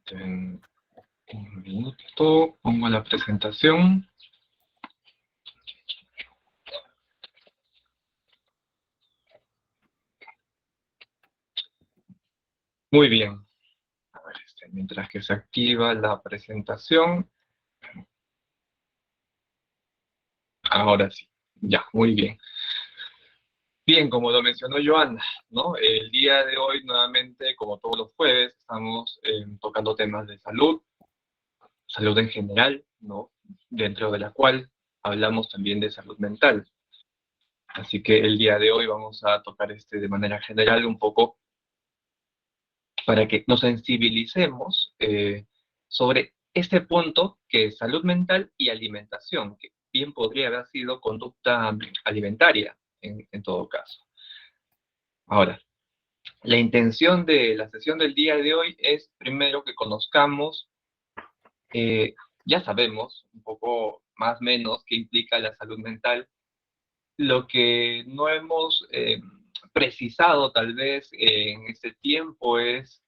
En un minuto, pongo la presentación. Muy bien. A ver, mientras que se activa la presentación. Ahora sí. Ya, muy bien. Bien, como lo mencionó Joana, ¿no? El día de hoy, nuevamente, como todos los jueves, estamos tocando temas de salud en general, ¿no? Dentro de la cual hablamos también de salud mental. Así que el día de hoy vamos a tocar de manera general un poco para que nos sensibilicemos sobre este punto que es salud mental y alimentación, que bien podría haber sido conducta alimentaria en todo caso. Ahora, la intención de la sesión del día de hoy es primero que conozcamos, ya sabemos un poco más o menos qué implica la salud mental. Lo que no hemos precisado tal vez en este tiempo es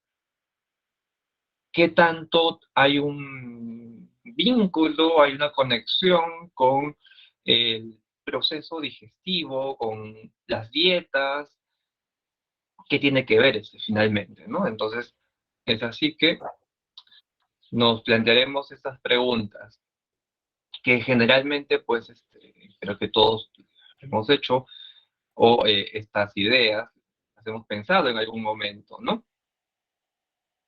qué tanto hay un vínculo, hay una conexión con el proceso digestivo, con las dietas, qué tiene que ver finalmente, ¿no? Entonces, es así que nos plantearemos estas preguntas, que generalmente, pues, creo que todos hemos hecho, o estas ideas las hemos pensado en algún momento, ¿no?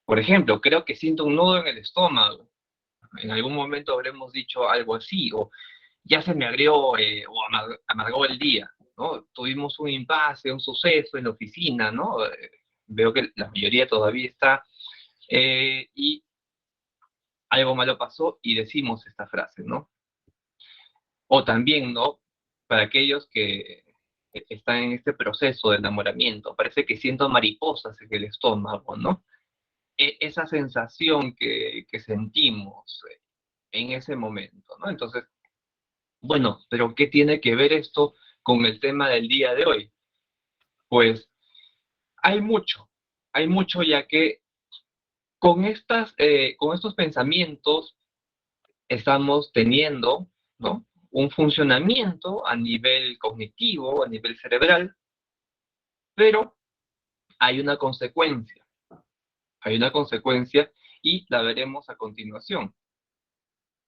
Por ejemplo, creo que siento un nudo en el estómago. En algún momento habremos dicho algo así, o ya se me agrió o amargó el día, ¿no? Tuvimos un impasse, un suceso en la oficina, ¿no? Veo que la mayoría todavía está, y algo malo pasó y decimos esta frase, ¿no? O también, ¿no? Para aquellos que están en este proceso de enamoramiento, parece que siento mariposas en el estómago, ¿no? Esa sensación que sentimos en ese momento, ¿no? Entonces, bueno, pero ¿qué tiene que ver esto con el tema del día de hoy? Pues hay mucho ya que con estos pensamientos estamos teniendo, ¿no? Un funcionamiento a nivel cognitivo, a nivel cerebral, pero hay hay una consecuencia y la veremos a continuación.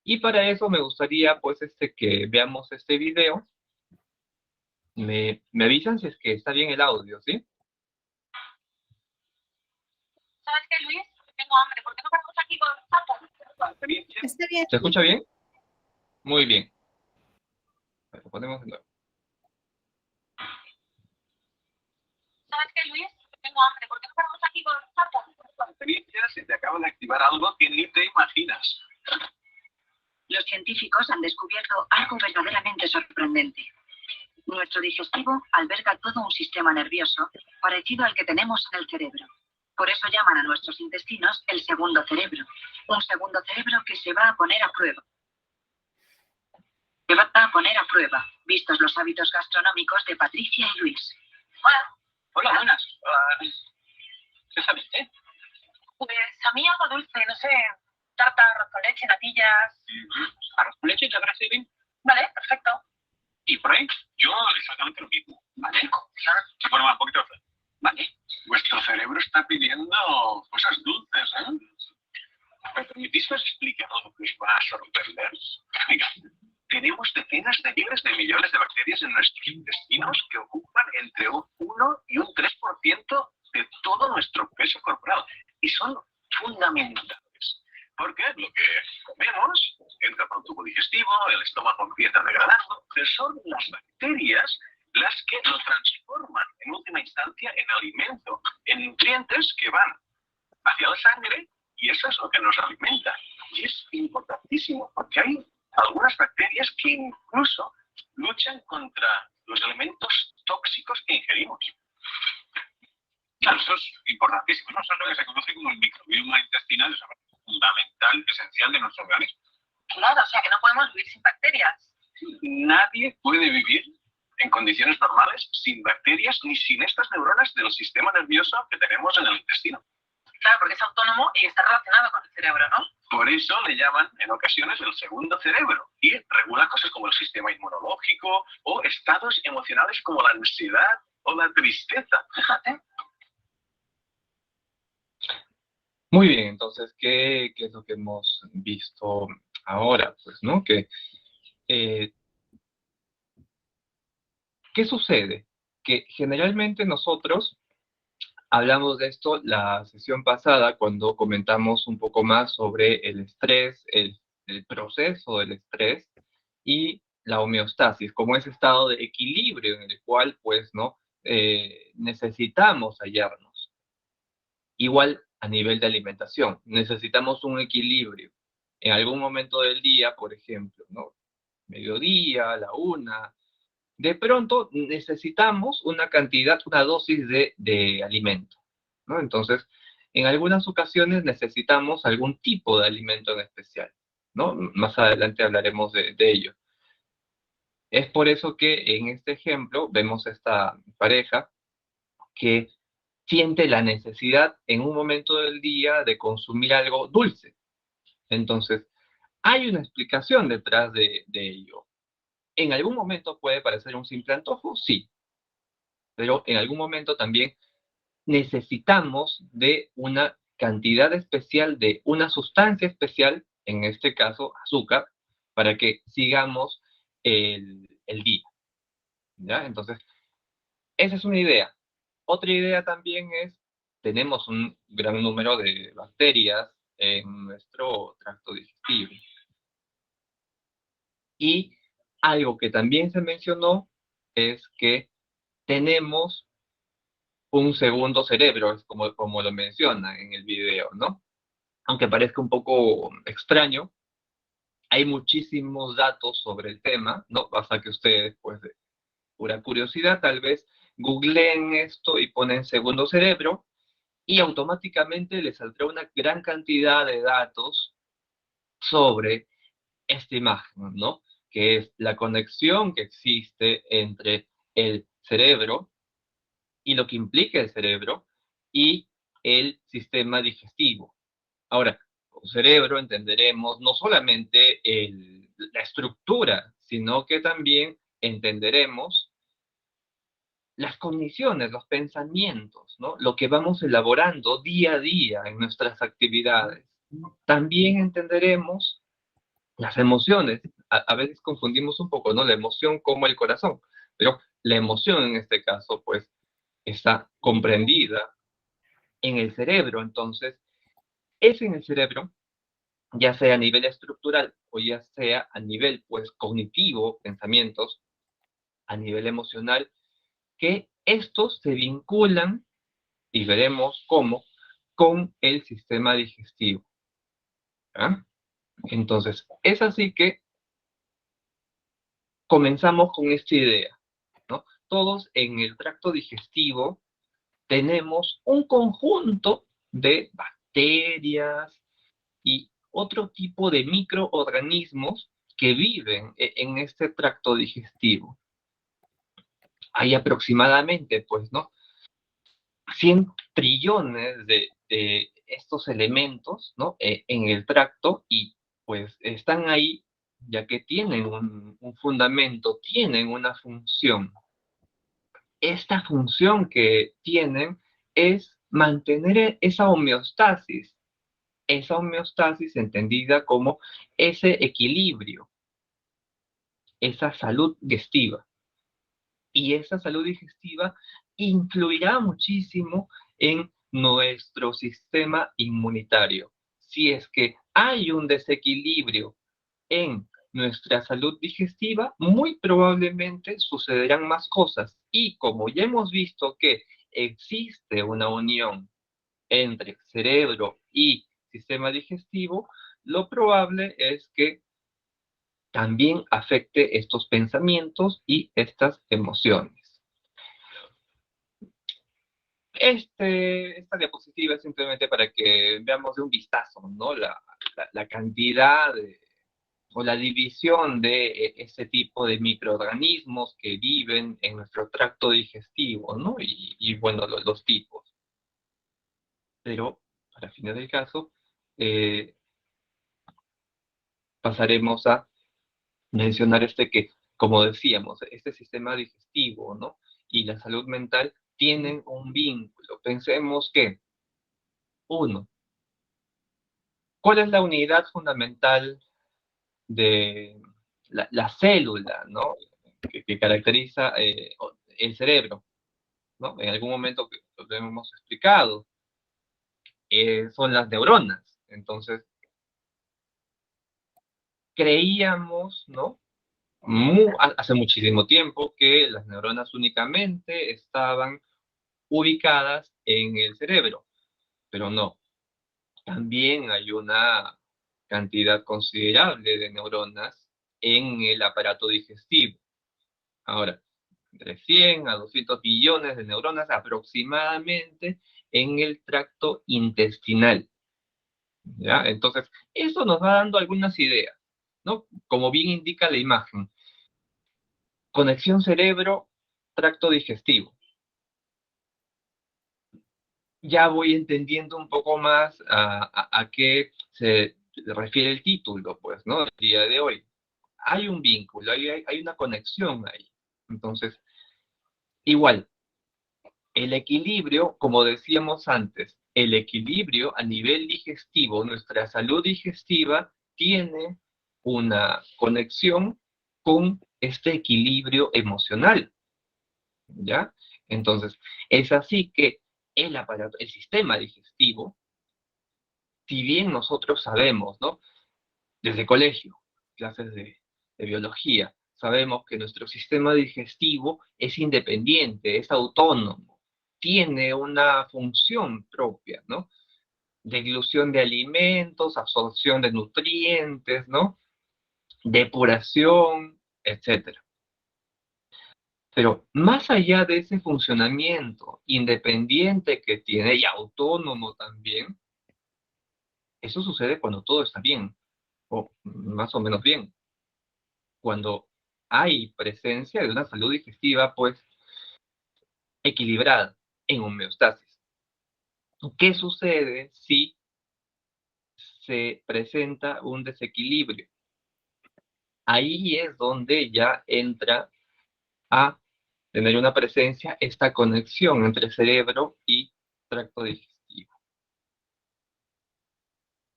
Y para eso me gustaría, pues, que veamos este video. Me avisan si es que está bien el audio, ¿sí? ¿Sabes qué, Luis? Tengo hambre. ¿Por qué no paramos aquí con los papas? Está bien. ¿Se escucha bien? Muy bien. Lo ponemos de nuevo. ¿Sabes qué, Luis? Tengo hambre. ¿Por qué no paramos aquí con los papas? Experiencia, se te acaba de activar algo que ni te imaginas. Los científicos han descubierto algo verdaderamente sorprendente. Nuestro digestivo alberga todo un sistema nervioso parecido al que tenemos en el cerebro. Por eso llaman a nuestros intestinos el segundo cerebro. Un segundo cerebro que se va a poner a prueba. Vistos los hábitos gastronómicos de Patricia y Luis. Hola. Hola, buenas. ¿Qué sabes, Pues a mí algo dulce, no sé, tarta, arroz con leche, natillas. Arroz con leche, ¿te parece bien? Vale, perfecto. ¿Y por ahí? Yo exactamente lo mismo. ¿Vale? Se pone un poquito de fe. Vale. Vuestro cerebro está pidiendo cosas dulces, ¿Me permitís que os explique algo que os va a sorprender? Venga, tenemos decenas de miles de millones de bacterias en nuestros intestinos que ocupan entre un 1 y un 3% de todo nuestro peso corporal. Y son fundamentales. Porque lo que comemos entra por el tubo digestivo, el estómago empieza degradando, pero son las bacterias las que lo transforman en última instancia en alimento, en nutrientes que van hacia la sangre, y eso es lo que nos alimenta. Y es importantísimo, porque hay algunas bacterias que incluso luchan contra los elementos tóxicos que ingerimos. Claro, eso es importantísimo, ¿no? Eso es lo que se conoce como el microbioma intestinal, es fundamental, esencial de nuestro organismo. Claro, o sea que no podemos vivir sin bacterias. Nadie puede vivir en condiciones normales sin bacterias ni sin estas neuronas del sistema nervioso que tenemos en el intestino. Claro, porque es autónomo y está relacionado con el cerebro, ¿no? Por eso le llaman en ocasiones el segundo cerebro y regula cosas como el sistema inmunológico o estados emocionales como la ansiedad o la tristeza. Fíjate. Muy bien, entonces, ¿qué es lo que hemos visto ahora? Pues, ¿no? Eh, ¿Qué sucede? Que generalmente nosotros hablamos de esto la sesión pasada cuando comentamos un poco más sobre el estrés, el proceso del estrés y la homeostasis, como ese estado de equilibrio en el cual, pues, ¿no? Necesitamos hallarnos. Igual a nivel de alimentación, necesitamos un equilibrio. En algún momento del día, por ejemplo, ¿no? Mediodía, la una, de pronto necesitamos una cantidad, una dosis de alimento, ¿no? Entonces, en algunas ocasiones necesitamos algún tipo de alimento en especial, ¿no? Más adelante hablaremos de ello. Es por eso que en este ejemplo vemos esta pareja que siente la necesidad en un momento del día de consumir algo dulce. Entonces, hay una explicación detrás de ello. En algún momento puede parecer un simple antojo, sí, pero en algún momento también necesitamos de una cantidad especial de una sustancia especial, en este caso azúcar, para que sigamos el día, ¿ya? Entonces, esa es una idea. Otra idea también es, tenemos un gran número de bacterias en nuestro tracto digestivo. Y algo que también se mencionó es que tenemos un segundo cerebro, es como lo menciona en el video, ¿no? Aunque parezca un poco extraño, hay muchísimos datos sobre el tema, ¿no? Basta que ustedes, pues, de pura curiosidad, tal vez googleen esto y ponen segundo cerebro y automáticamente les saldrá una gran cantidad de datos sobre esta imagen, ¿no? Que es la conexión que existe entre el cerebro y lo que implica el cerebro y el sistema digestivo. Ahora, con cerebro entenderemos no solamente la estructura, sino que también entenderemos las condiciones, los pensamientos, ¿no? Lo que vamos elaborando día a día en nuestras actividades. También entenderemos las emociones. A veces confundimos un poco, ¿no? La emoción como el corazón, pero la emoción en este caso, pues, está comprendida en el cerebro. Entonces, es en el cerebro, ya sea a nivel estructural o ya sea a nivel, pues, cognitivo, pensamientos, a nivel emocional, que estos se vinculan, y veremos cómo, con el sistema digestivo. ¿Ah? Entonces, es así que comenzamos con esta idea, ¿no? Todos en el tracto digestivo tenemos un conjunto de bacterias y otro tipo de microorganismos que viven en este tracto digestivo. Hay aproximadamente, pues, ¿no? 100 trillones de estos elementos, ¿no? En el tracto y pues están ahí ya que tienen un fundamento, tienen una función. Esta función que tienen es mantener esa homeostasis entendida como ese equilibrio, esa salud digestiva. Y esa salud digestiva influirá muchísimo en nuestro sistema inmunitario. Si es que hay un desequilibrio en nuestra salud digestiva, muy probablemente sucederán más cosas. Y como ya hemos visto que existe una unión entre cerebro y sistema digestivo, lo probable es que también afecte estos pensamientos y estas emociones. Esta diapositiva es simplemente para que veamos de un vistazo, ¿no? La cantidad o la división de ese tipo de microorganismos que viven en nuestro tracto digestivo, ¿no? Y bueno, los tipos. Pero para fines del caso, pasaremos a mencionar que, como decíamos, este sistema digestivo, ¿no? Y la salud mental tienen un vínculo. Pensemos que, uno, ¿cuál es la unidad fundamental de la célula, ¿no? Que caracteriza el cerebro, ¿no? En algún momento que lo hemos explicado, son las neuronas. Entonces, creíamos, ¿no? Hace muchísimo tiempo que las neuronas únicamente estaban ubicadas en el cerebro, pero no. También hay una cantidad considerable de neuronas en el aparato digestivo. Ahora, entre 100 a 200 billones de neuronas aproximadamente en el tracto intestinal, ¿ya? Entonces, eso nos va dando algunas ideas, ¿no? Como bien indica la imagen. Conexión cerebro-tracto digestivo. Ya voy entendiendo un poco más a qué se refiere el título, pues, ¿no? El día de hoy. Hay un vínculo, hay una conexión ahí. Entonces, igual, el equilibrio, como decíamos antes, el equilibrio a nivel digestivo, nuestra salud digestiva tiene una conexión con este equilibrio emocional, ¿ya? Entonces, es así que el aparato, el sistema digestivo, si bien nosotros sabemos, ¿no? Desde colegio, clases de biología, sabemos que nuestro sistema digestivo es independiente, es autónomo, tiene una función propia, ¿no? Deglución de alimentos, absorción de nutrientes, ¿no? Depuración, etcétera. Pero más allá de ese funcionamiento independiente que tiene y autónomo también, eso sucede cuando todo está bien, o más o menos bien. Cuando hay presencia de una salud digestiva, pues, equilibrada, en homeostasis. ¿Qué sucede si se presenta un desequilibrio? Ahí es donde ya entra a tener una presencia esta conexión entre cerebro y tracto digestivo.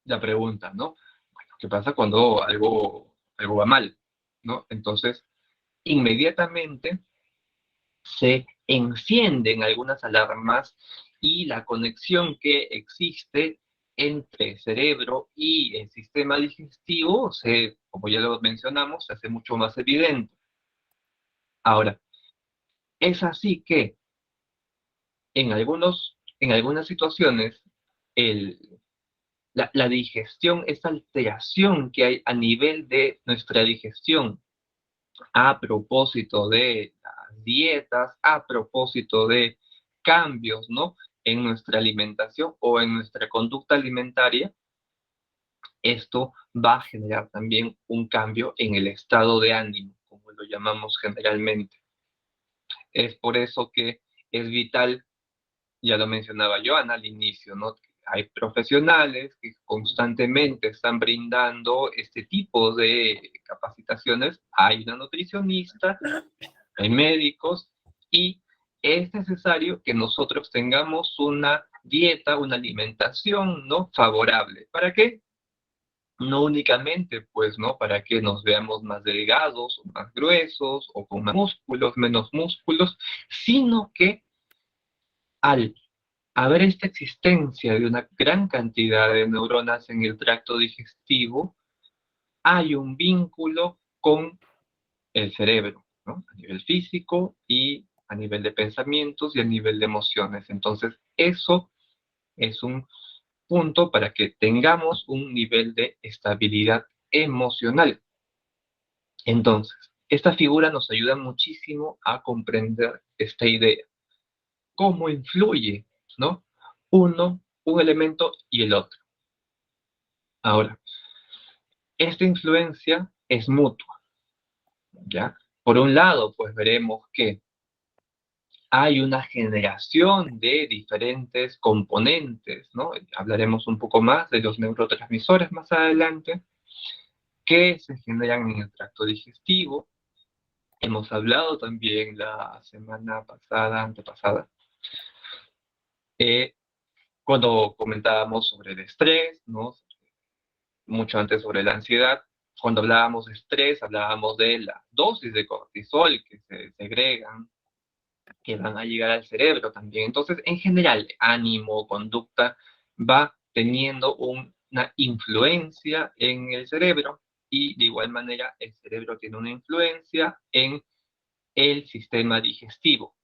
La pregunta, ¿no? Bueno, ¿qué pasa cuando algo va mal? ¿No? Entonces, inmediatamente se encienden algunas alarmas y la conexión que existe entre cerebro y el sistema digestivo, como ya lo mencionamos, se hace mucho más evidente. Ahora, es así que en algunas situaciones el, la digestión, esta alteración que hay a nivel de nuestra digestión, a propósito de las dietas, a propósito de cambios, ¿no? En nuestra alimentación o en nuestra conducta alimentaria, esto va a generar también un cambio en el estado de ánimo, como lo llamamos generalmente. Es por eso que es vital, ya lo mencionaba Joana al inicio, ¿no? Hay profesionales que constantemente están brindando este tipo de capacitaciones. Hay una nutricionista, hay médicos, y es necesario que nosotros tengamos una dieta, una alimentación, ¿no? Favorable. ¿Para qué? No únicamente, pues, ¿no? Para que nos veamos más delgados, o más gruesos, o con más músculos, menos músculos, sino que al haber esta existencia de una gran cantidad de neuronas en el tracto digestivo, hay un vínculo con el cerebro, ¿no? A nivel físico y a nivel de pensamientos y a nivel de emociones. Entonces, eso es un punto para que tengamos un nivel de estabilidad emocional. Entonces, esta figura nos ayuda muchísimo a comprender esta idea. ¿Cómo influye, ¿no? Un elemento y el otro. Ahora, esta influencia es mutua, ¿ya? Por un lado, pues veremos que hay una generación de diferentes componentes, ¿no? Hablaremos un poco más de los neurotransmisores más adelante, que se generan en el tracto digestivo. Hemos hablado también la semana pasada, antepasada, cuando comentábamos sobre el estrés, ¿no? Mucho antes sobre la ansiedad. Cuando hablábamos de estrés, hablábamos de la dosis de cortisol que se segregan, que van a llegar al cerebro también. Entonces, en general, ánimo, conducta, va teniendo una influencia en el cerebro y de igual manera el cerebro tiene una influencia en el sistema digestivo.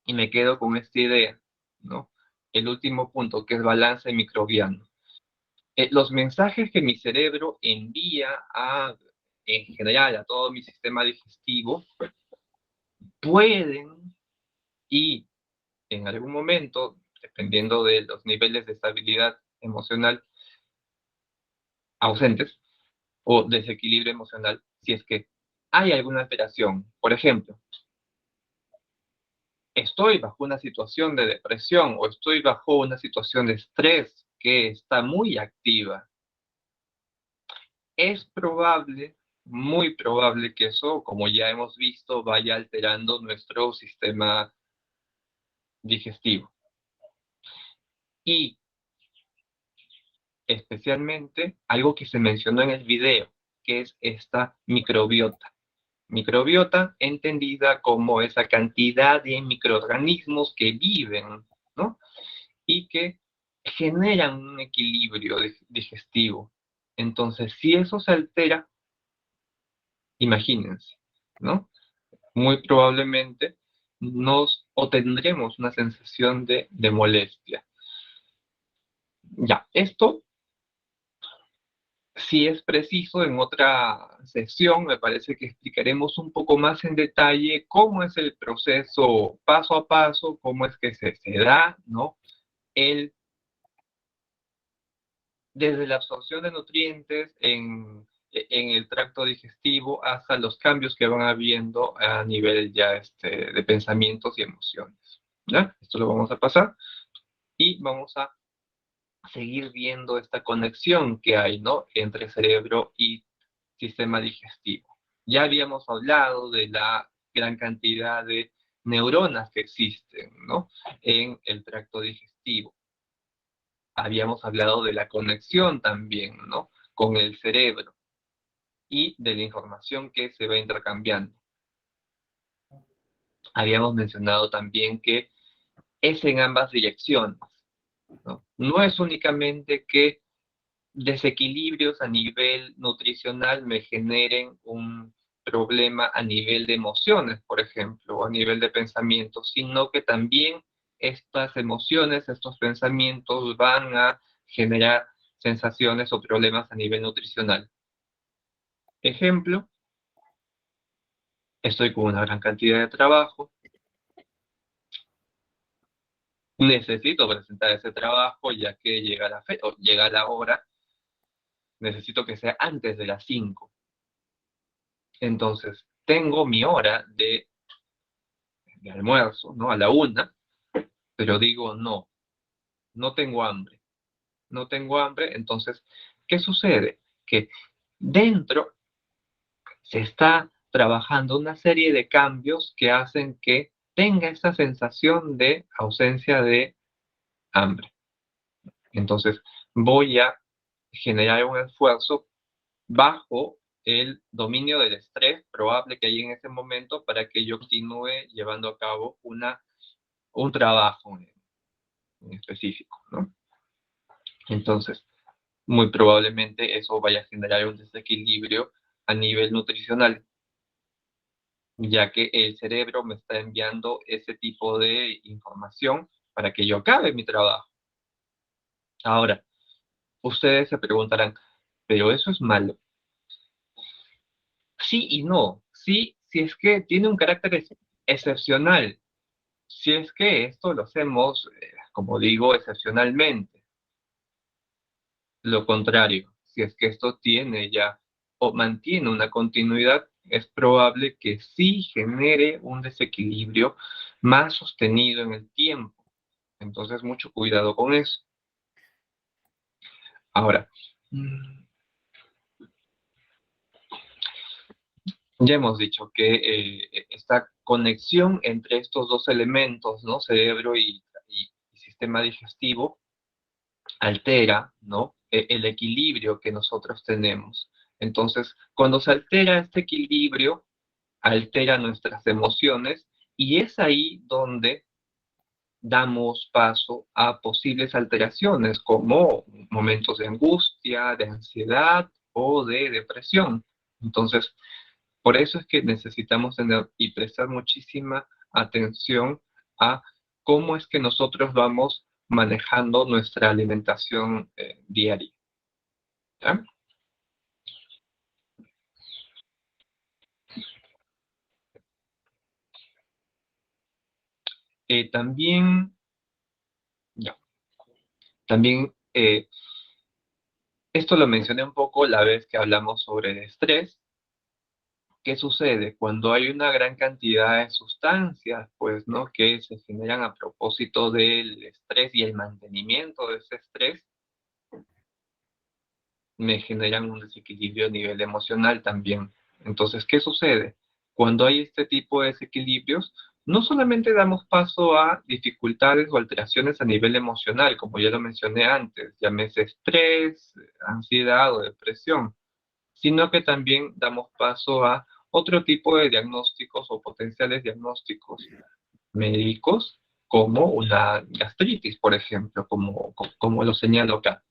Y me quedo con esta idea, ¿no? El último punto, que es balance microbiano. Los mensajes que mi cerebro envía en general a todo mi sistema digestivo pueden y en algún momento, dependiendo de los niveles de estabilidad emocional ausentes o desequilibrio emocional, si es que hay alguna alteración. Por ejemplo, estoy bajo una situación de depresión o estoy bajo una situación de estrés que está muy activa. Es probable, muy probable que eso, como ya hemos visto, vaya alterando nuestro sistema digestivo. Y especialmente algo que se mencionó en el video, que es esta microbiota. Microbiota entendida como esa cantidad de microorganismos que viven, ¿no? Y que generan un equilibrio digestivo. Entonces, si eso se altera, imagínense, ¿no? Muy probablemente tendremos una sensación de molestia. Ya, esto, si es preciso, en otra sesión me parece que explicaremos un poco más en detalle cómo es el proceso paso a paso, cómo es que se da, ¿no? Desde la absorción de nutrientes en el tracto digestivo hasta los cambios que van habiendo a nivel ya de pensamientos y emociones. ¿Ya? Esto lo vamos a pasar y vamos a seguir viendo esta conexión que hay, ¿no? Entre cerebro y sistema digestivo. Ya habíamos hablado de la gran cantidad de neuronas que existen, ¿no? En el tracto digestivo. Habíamos hablado de la conexión también, ¿no? Con el cerebro y de la información que se va intercambiando. Habíamos mencionado también que es en ambas direcciones, ¿no? No es únicamente que desequilibrios a nivel nutricional me generen un problema a nivel de emociones, por ejemplo, o a nivel de pensamientos, sino que también estas emociones, estos pensamientos van a generar sensaciones o problemas a nivel nutricional. Ejemplo, estoy con una gran cantidad de trabajo, necesito presentar ese trabajo ya que llega la hora, necesito que sea antes de las 5. Entonces, tengo mi hora de almuerzo, ¿no? A la 1, pero digo, no tengo hambre. No tengo hambre, entonces, ¿qué sucede? Que dentro se está trabajando una serie de cambios que hacen que tenga esa sensación de ausencia de hambre. Entonces, voy a generar un esfuerzo bajo el dominio del estrés probable que hay en ese momento para que yo continúe llevando a cabo un trabajo en específico, ¿no? Entonces, muy probablemente eso vaya a generar un desequilibrio a nivel nutricional, ya que el cerebro me está enviando ese tipo de información para que yo acabe mi trabajo. Ahora, ustedes se preguntarán, ¿pero eso es malo? Sí y no. Sí, si es que tiene un carácter excepcional. Si es que esto lo hacemos, como digo, excepcionalmente. Lo contrario, si es que esto tiene ya o mantiene una continuidad, es probable que sí genere un desequilibrio más sostenido en el tiempo. Entonces, mucho cuidado con eso. Ahora, ya hemos dicho que esta conexión entre estos dos elementos, ¿no? Cerebro y sistema digestivo, altera, ¿no? El equilibrio que nosotros tenemos. Entonces, cuando se altera este equilibrio, altera nuestras emociones y es ahí donde damos paso a posibles alteraciones como momentos de angustia, de ansiedad o de depresión. Entonces, por eso es que necesitamos tener y prestar muchísima atención a cómo es que nosotros vamos manejando nuestra alimentación diaria. ¿Ya? También, ya, también esto lo mencioné un poco la vez que hablamos sobre el estrés. ¿Qué sucede? Cuando hay una gran cantidad de sustancias, pues, ¿no? Que se generan a propósito del estrés y el mantenimiento de ese estrés, me generan un desequilibrio a nivel emocional también. Entonces, ¿qué sucede? Cuando hay este tipo de desequilibrios, no solamente damos paso a dificultades o alteraciones a nivel emocional, como ya lo mencioné antes, llámese estrés, ansiedad o depresión, sino que también damos paso a otro tipo de diagnósticos o potenciales diagnósticos médicos, como una gastritis, por ejemplo, como lo señalo acá.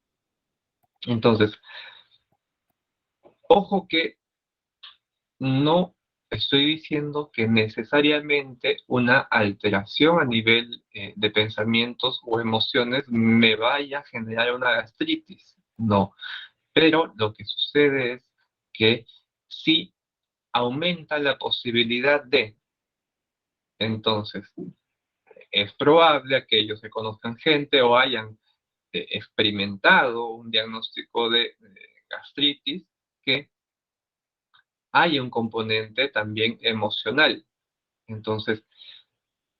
Entonces, ojo que no estoy diciendo que necesariamente una alteración a nivel de pensamientos o emociones me vaya a generar una gastritis. No, pero lo que sucede es que sí aumenta la posibilidad de. Entonces, es probable que ellos se conozcan gente o hayan experimentado un diagnóstico de gastritis que hay un componente también emocional. Entonces,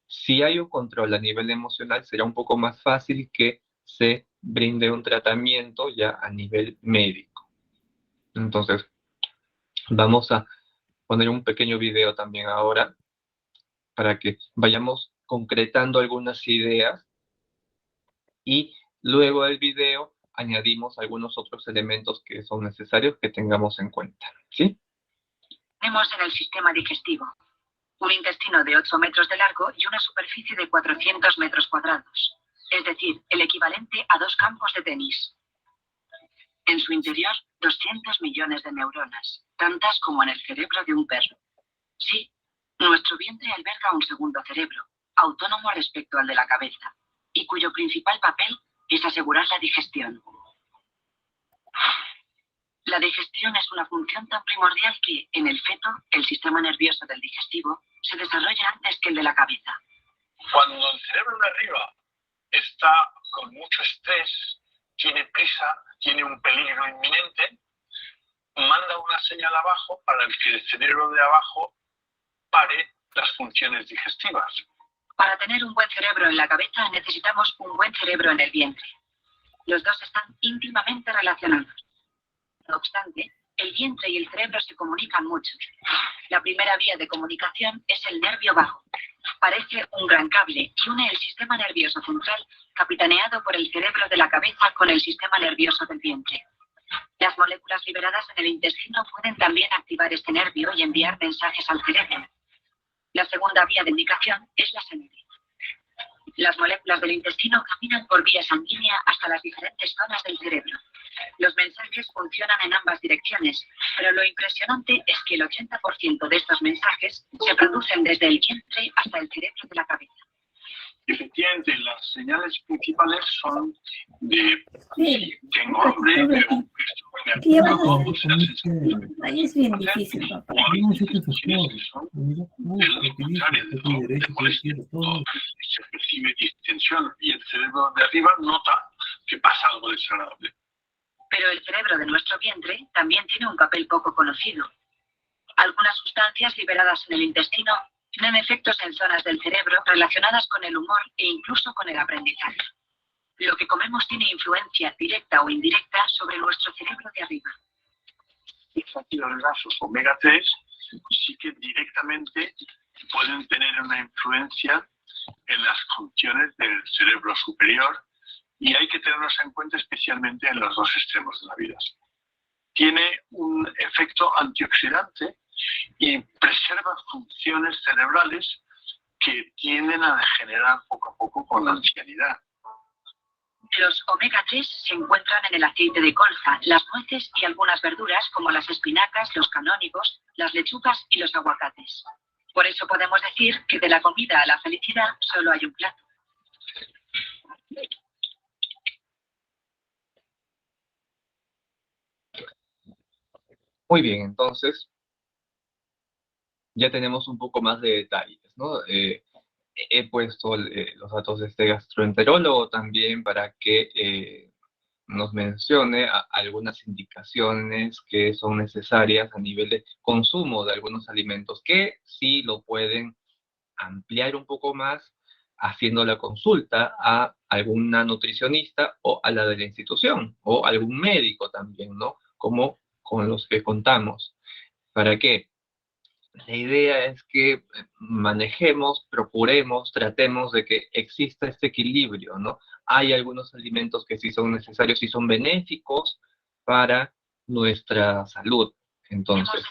si hay un control a nivel emocional, será un poco más fácil que se brinde un tratamiento ya a nivel médico. Entonces, vamos a poner un pequeño video también ahora para que vayamos concretando algunas ideas y luego del video añadimos algunos otros elementos que son necesarios que tengamos en cuenta, ¿sí? Tenemos en el sistema digestivo un intestino de 8 metros de largo y una superficie de 400 metros cuadrados, es decir, el equivalente a 2 campos de tenis. En su interior, 200 millones de neuronas, tantas como en el cerebro de un perro. Sí, nuestro vientre alberga un segundo cerebro, autónomo respecto al de la cabeza, y cuyo principal papel es asegurar la digestión. La digestión es una función tan primordial que, en el feto, el sistema nervioso del digestivo se desarrolla antes que el de la cabeza. Cuando el cerebro de arriba está con mucho estrés, tiene prisa, tiene un peligro inminente, manda una señal abajo para que el cerebro de abajo pare las funciones digestivas. Para tener un buen cerebro en la cabeza necesitamos un buen cerebro en el vientre. Los dos están íntimamente relacionados. No obstante, el vientre y el cerebro se comunican mucho. La primera vía de comunicación es el nervio vago. Parece un gran cable y une el sistema nervioso central, capitaneado por el cerebro de la cabeza, con el sistema nervioso del vientre. Las moléculas liberadas en el intestino pueden también activar este nervio y enviar mensajes al cerebro. La segunda vía de comunicación es la sangre. Las moléculas del intestino caminan por vía sanguínea hasta las diferentes zonas del cerebro. Los mensajes funcionan en ambas direcciones, pero lo impresionante es que el 80% de estos mensajes se producen desde el vientre hasta el cerebro de la cabeza. Efectivamente, las señales principales son de tengo hambre, Ahí es bien difícil, papá. se percibe distensión y el cerebro de arriba nota que pasa algo desagradable. Pero el cerebro de nuestro vientre también tiene un papel poco conocido. Algunas sustancias liberadas en el intestino Tienen efectos en zonas del cerebro relacionadas con el humor e incluso con el aprendizaje. Lo que comemos tiene influencia directa o indirecta sobre nuestro cerebro de arriba. Los ácidos grasos omega 3 sí que directamente pueden tener una influencia en las funciones del cerebro superior y hay que tenerlos en cuenta especialmente en los dos extremos de la vida. Tiene un efecto antioxidante y preserva funciones cerebrales que tienden a degenerar poco a poco con la ancianidad. Los omega 3 se encuentran en el aceite de colza, las nueces y algunas verduras como las espinacas, los canónigos, las lechugas y los aguacates. Por eso podemos decir que de la comida a la felicidad solo hay un plato. Muy bien, entonces ya tenemos un poco más de detalles, ¿no? He puesto los datos de este gastroenterólogo también para que nos mencione algunas indicaciones que son necesarias a nivel de consumo de algunos alimentos que sí lo pueden ampliar un poco más haciendo la consulta a alguna nutricionista o a la de la institución o algún médico también, ¿no? Como con los que contamos. ¿Para qué? La idea es que manejemos, procuremos, tratemos de que exista este equilibrio, ¿no? Hay algunos alimentos que sí son necesarios y son benéficos para nuestra salud. Entonces,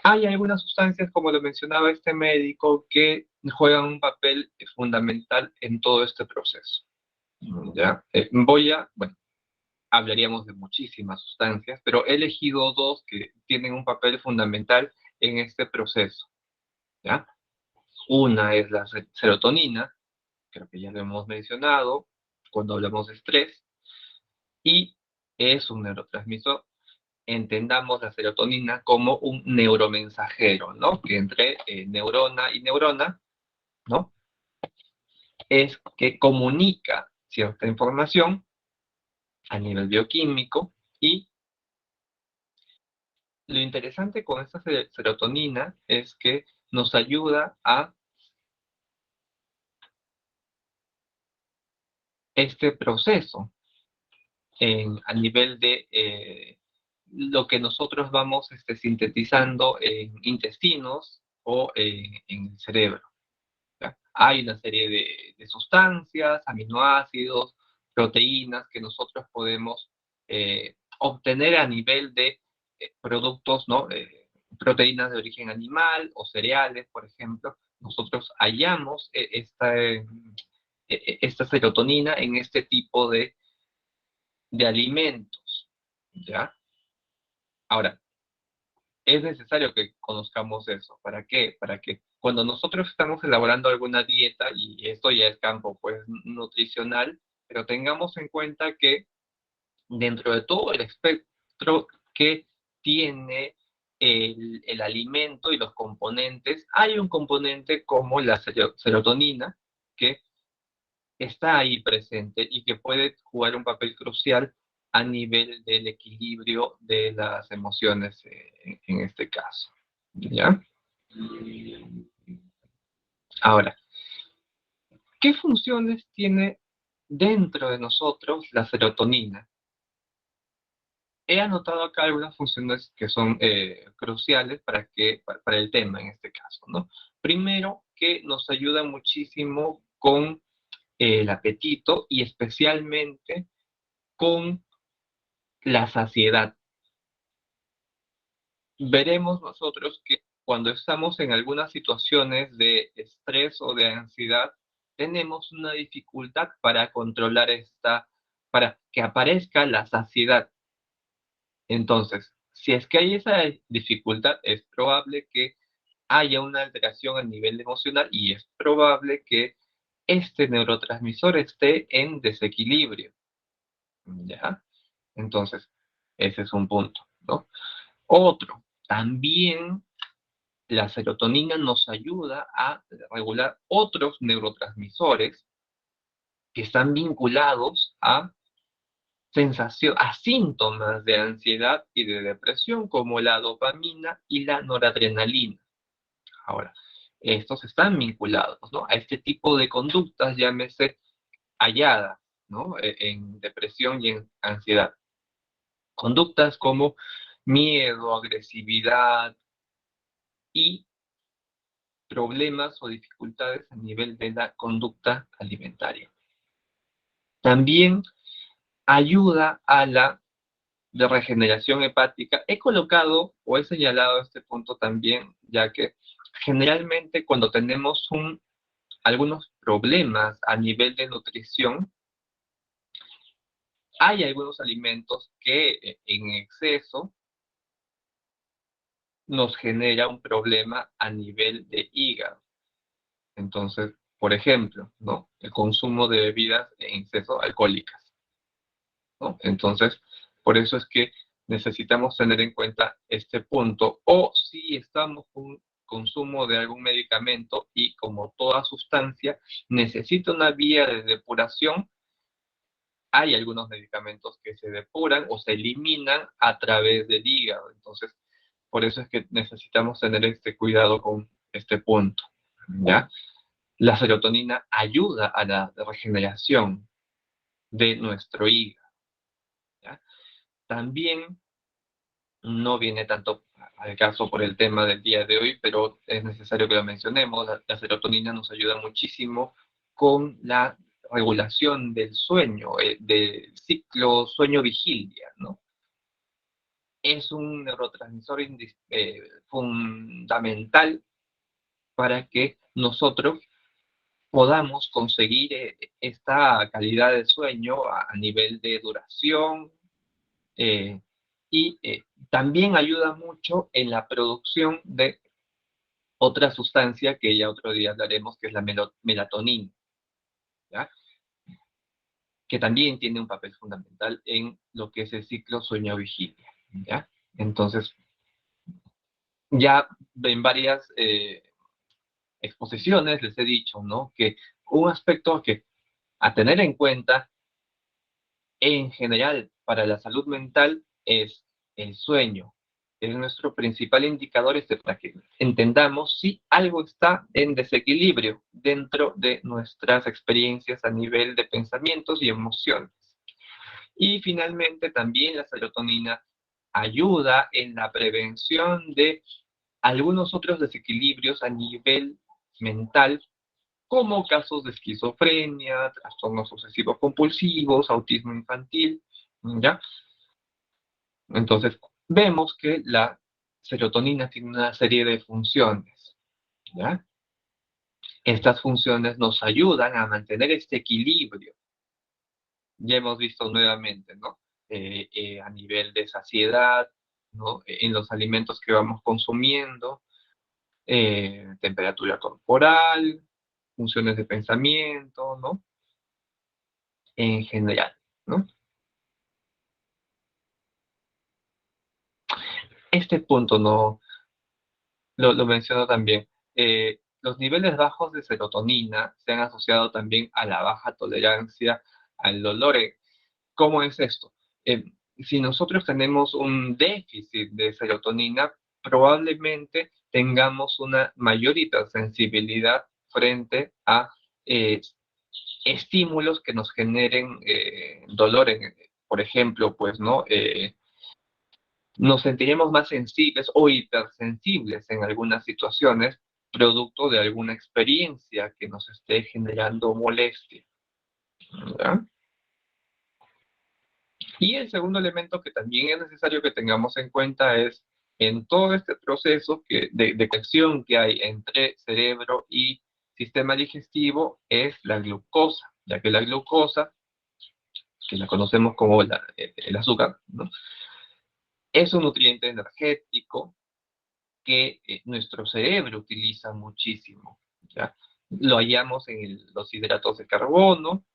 hay algunas sustancias, como lo mencionaba este médico, que juegan un papel fundamental en todo este proceso. ¿Ya? Bueno, hablaríamos de muchísimas sustancias, pero he elegido dos que tienen un papel fundamental en este proceso, ¿ya? Una es la serotonina, creo que ya lo hemos mencionado cuando hablamos de estrés, y es un neurotransmisor. Entendamos la serotonina como un neuromensajero, ¿no? Que entre neurona y neurona, ¿no? Es que comunica cierta información a nivel bioquímico y lo interesante con esta serotonina es que nos ayuda a este proceso a nivel de lo que nosotros vamos sintetizando en intestinos o en el cerebro. ¿Ya? Hay una serie de sustancias, aminoácidos, proteínas que nosotros podemos obtener a nivel de productos, ¿no? Proteínas de origen animal o cereales, por ejemplo. Nosotros hallamos esta serotonina en este tipo de alimentos, ¿ya? Ahora, es necesario que conozcamos eso. ¿Para qué? Para que cuando nosotros estamos elaborando alguna dieta, y esto ya es campo pues nutricional, pero tengamos en cuenta que dentro de todo el espectro que tiene el alimento y los componentes, hay un componente como la serotonina que está ahí presente y que puede jugar un papel crucial a nivel del equilibrio de las emociones en este caso. ¿Ya? Ahora, ¿qué funciones tiene dentro de nosotros la serotonina? He anotado acá algunas funciones que son cruciales para el tema en este caso, ¿no? Primero, que nos ayuda muchísimo con el apetito y especialmente con la saciedad. Veremos nosotros que cuando estamos en algunas situaciones de estrés o de ansiedad, tenemos una dificultad para controlar para que aparezca la saciedad. Entonces, si es que hay esa dificultad, es probable que haya una alteración a nivel emocional y es probable que este neurotransmisor esté en desequilibrio, ¿ya? Entonces, ese es un punto, ¿no? Otro, también la serotonina nos ayuda a regular otros neurotransmisores que están vinculados a sensación, a síntomas de ansiedad y de depresión, como la dopamina y la noradrenalina. Ahora, estos están vinculados, ¿no?, a este tipo de conductas, llámese halladas, ¿no?, en depresión y en ansiedad. Conductas como miedo, agresividad y problemas o dificultades a nivel de la conducta alimentaria. También ayuda a la de regeneración hepática. He colocado o he señalado este punto también, ya que generalmente cuando tenemos algunos problemas a nivel de nutrición, hay algunos alimentos que en exceso nos genera un problema a nivel de hígado. Entonces, por ejemplo, ¿no?, el consumo de bebidas en exceso alcohólicas, ¿no? Entonces, por eso es que necesitamos tener en cuenta este punto. O si estamos con consumo de algún medicamento y, como toda sustancia, necesita una vía de depuración, hay algunos medicamentos que se depuran o se eliminan a través del hígado. Entonces, por eso es que necesitamos tener este cuidado con este punto, ¿ya? La serotonina ayuda a la regeneración de nuestro hígado, ¿ya? También no viene tanto al caso por el tema del día de hoy, pero es necesario que lo mencionemos. La serotonina nos ayuda muchísimo con la regulación del sueño, del ciclo sueño-vigilia, ¿no? Es un neurotransmisor fundamental para que nosotros podamos conseguir esta calidad de sueño a nivel de duración, y también ayuda mucho en la producción de otra sustancia que ya otro día hablaremos, que es la melatonina, ¿ya?, que también tiene un papel fundamental en lo que es el ciclo sueño-vigilia, ¿ya? Entonces, ya en varias exposiciones les he dicho, ¿no?, que un aspecto que a tener en cuenta en general para la salud mental es el sueño. Es nuestro principal indicador para que entendamos si algo está en desequilibrio dentro de nuestras experiencias a nivel de pensamientos y emociones. Y finalmente también la serotonina ayuda en la prevención de algunos otros desequilibrios a nivel mental, como casos de esquizofrenia, trastornos obsesivos compulsivos, autismo infantil, ¿ya? Entonces, vemos que la serotonina tiene una serie de funciones, ¿ya? Estas funciones nos ayudan a mantener este equilibrio. Ya hemos visto nuevamente, ¿no?, a nivel de saciedad, ¿no?, en los alimentos que vamos consumiendo, temperatura corporal, funciones de pensamiento, ¿no?, en general, ¿no? Este punto no lo menciono también. Los niveles bajos de serotonina se han asociado también a la baja tolerancia al dolor. ¿Cómo es esto? Si nosotros tenemos un déficit de serotonina, probablemente tengamos una mayor hipersensibilidad frente a eh, estímulos que nos generen dolor. Por ejemplo, pues, ¿no? Nos sentiremos más sensibles o hipersensibles en algunas situaciones, producto de alguna experiencia que nos esté generando molestia, ¿verdad? Y el segundo elemento que también es necesario que tengamos en cuenta es, en todo este proceso de conexión que hay entre cerebro y sistema digestivo, es la glucosa, ya que la glucosa, que la conocemos como el azúcar, ¿no?, es un nutriente energético que nuestro cerebro utiliza muchísimo, ¿ya? Lo hallamos en los hidratos de carbono,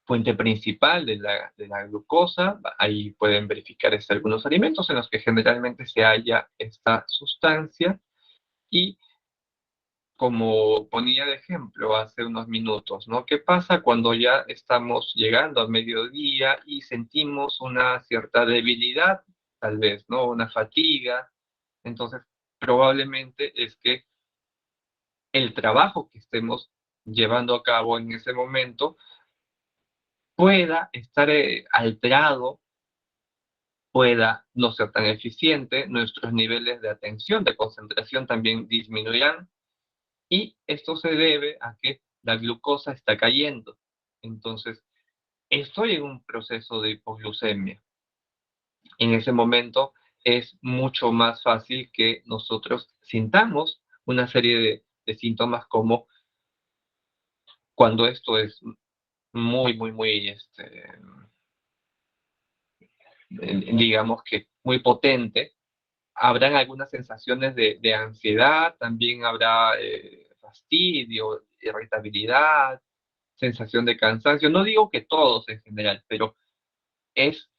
fuente principal de la glucosa. Ahí pueden verificar algunos alimentos en los que generalmente se halla esta sustancia. Y como ponía de ejemplo hace unos minutos, ¿no? ¿Qué pasa cuando ya estamos llegando a mediodía y sentimos una cierta debilidad, tal vez, ¿no? Una fatiga. Entonces, probablemente es que el trabajo que estemos llevando a cabo en ese momento pueda estar alterado, pueda no ser tan eficiente, nuestros niveles de atención, de concentración también disminuirán, y esto se debe a que la glucosa está cayendo. Entonces, estoy en un proceso de hipoglucemia. En ese momento es mucho más fácil que nosotros sintamos una serie de síntomas como cuando esto es muy, digamos que muy potente. Habrán algunas sensaciones de ansiedad, también habrá fastidio, irritabilidad, sensación de cansancio. No digo que todos en general, pero es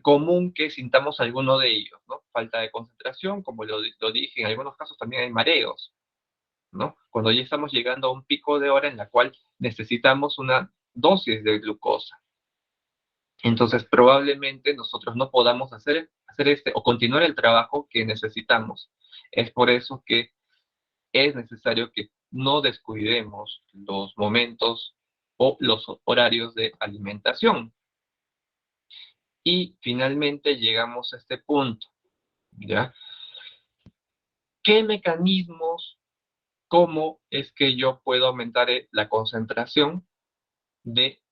común que sintamos alguno de ellos, ¿no? Falta de concentración, como lo dije, en algunos casos también hay mareos, ¿no? Cuando ya estamos llegando a un pico de hora en la cual necesitamos una dosis de glucosa. Entonces, probablemente nosotros no podamos hacer o continuar el trabajo que necesitamos. Es por eso que es necesario que no descuidemos los momentos o los horarios de alimentación. Y finalmente llegamos a este punto, ¿ya? ¿Qué mecanismos, cómo es que yo puedo aumentar la concentración de